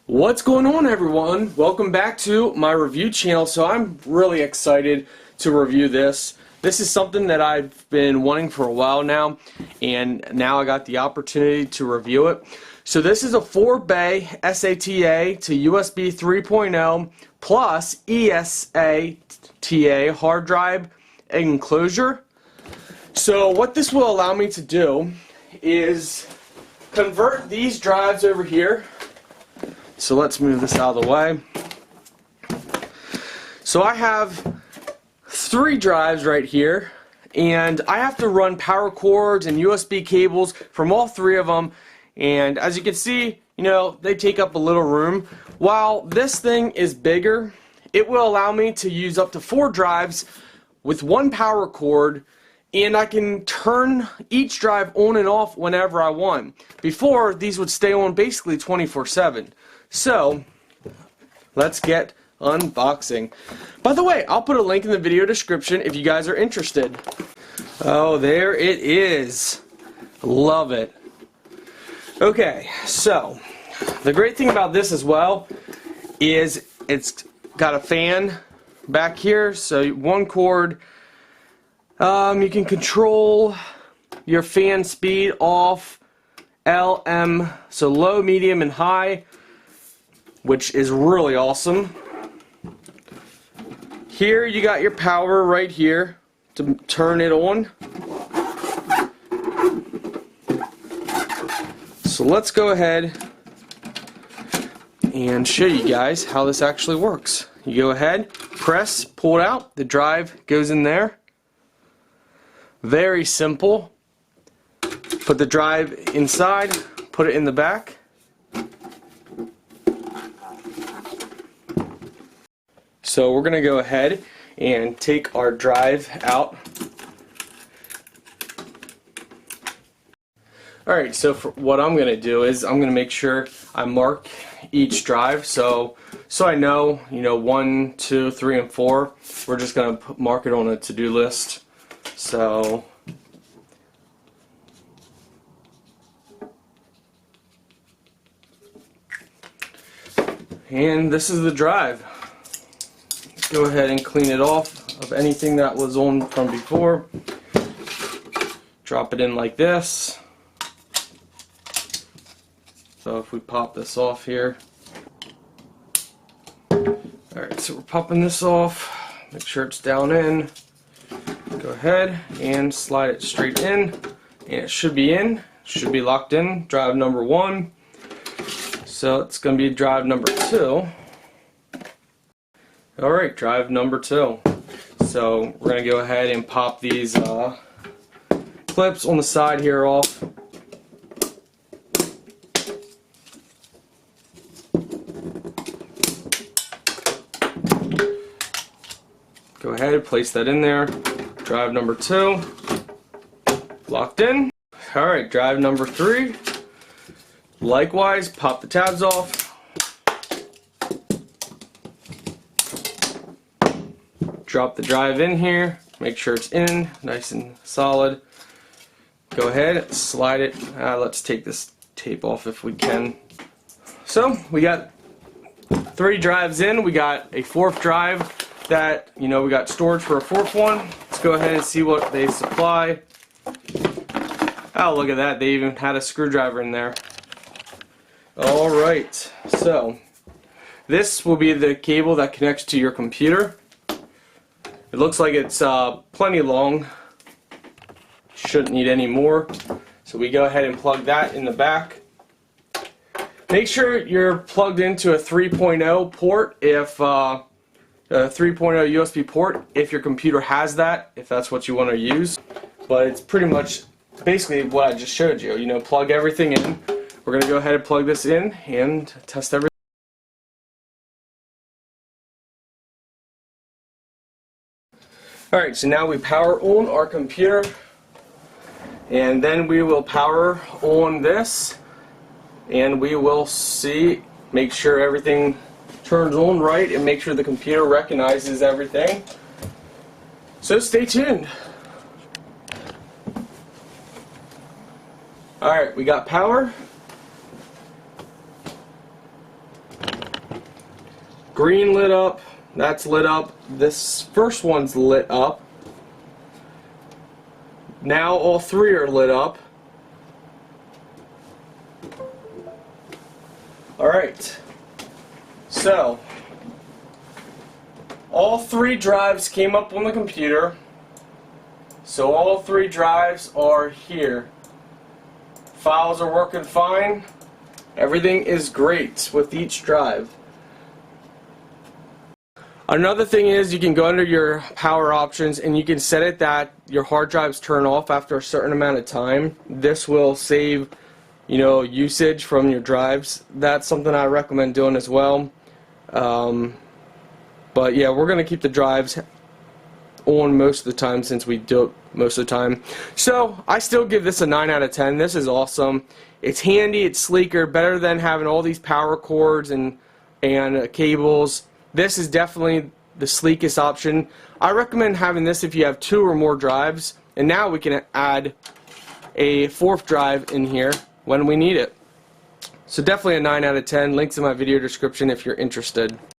What's going on, everyone? Welcome back to my review channel. So I'm really excited to review this. This is something that I've been wanting for a while now, and now I got the opportunity to review it. So this is a 4-bay SATA to USB 3.0 plus eSATA hard drive enclosure. So what this will allow me to do is convert these drives over here. So let's move this out of the way. So I have 3 drives right here, and I have to run power cords and USB cables from all 3 of them, and as you can see, they take up a little room. While this thing is bigger, it will allow me to use up to 4 drives with 1 power cord, and I can turn each drive on and off whenever I want. Before, these would stay on basically 24/7. So, let's get unboxing. By the way, I'll put a link in the video description if you guys are interested. Oh, there it is. Love it. Okay, so the great thing about this as well is it's got a fan back here, so 1 cord. You can control your fan speed off, LM, so low, medium, and high, which is really awesome. Here you got your power right here to turn it on. So let's go ahead and show you guys how this actually works. You go ahead, press, pull it out, the drive goes in there. Very simple. Put the drive inside, put it in the back. So we're going to go ahead and take our drive out. Alright, so what I'm going to do is I'm going to make sure I mark each drive so I know, 1, 2, 3, and 4. We're just going to mark it on a to-do list. So and this is the drive. Go ahead and clean it off of anything that was on from before. Drop it in like this. So if we pop this off here. Alright, so we're popping this off. Make sure it's down in. Go ahead and slide it straight in. And it should be in. Should be locked in. Drive number 1. So it's going to be drive number 2. Alright, drive number 2. So we're going to go ahead and pop these clips on the side here off. Go ahead, place that in there. Drive number 2. Locked in. Alright, drive number 3. Likewise, pop the tabs off. Drop the drive in here, make sure it's in, nice and solid. Go ahead, slide it. Let's take this tape off if we can. So, we got 3 drives in. We got a 4th drive that, we got storage for a 4th one. Let's go ahead and see what they supply. Oh, look at that. They even had a screwdriver in there. Alright, so this will be the cable that connects to your computer. It looks like it's plenty long. Shouldn't need any more. So we go ahead and plug that in the back. Make sure you're plugged into a 3.0 port if a 3.0 USB port if your computer has that, if that's what you want to use. But it's pretty much basically what I just showed you. Plug everything in. We're going to go ahead and plug this in and test everything. Alright, so now we power on our computer, and then we will power on this, and we will make sure everything turns on right, and make sure the computer recognizes everything. So stay tuned. Alright, we got power. Green lit up, that's lit up, this first one's lit up. Now all three are lit up. Alright, so all three drives came up on the computer. So all three drives are here. Files are working fine. Everything is great with each drive. Another thing is you can go under your power options and you can set it that your hard drives turn off after a certain amount of time. This will save, you know, usage from your drives. That's something I recommend doing as well. But yeah, we're going to keep the drives on most of the time since we do it most of the time. So I still give this a 9 out of 10. This is awesome. It's handy, it's sleeker, better than having all these power cords and cables. This is definitely the sleekest option. I recommend having this if you have 2 or more drives, and now we can add a 4th drive in here when we need it. So definitely a 9 out of 10. Links in my video description if you're interested.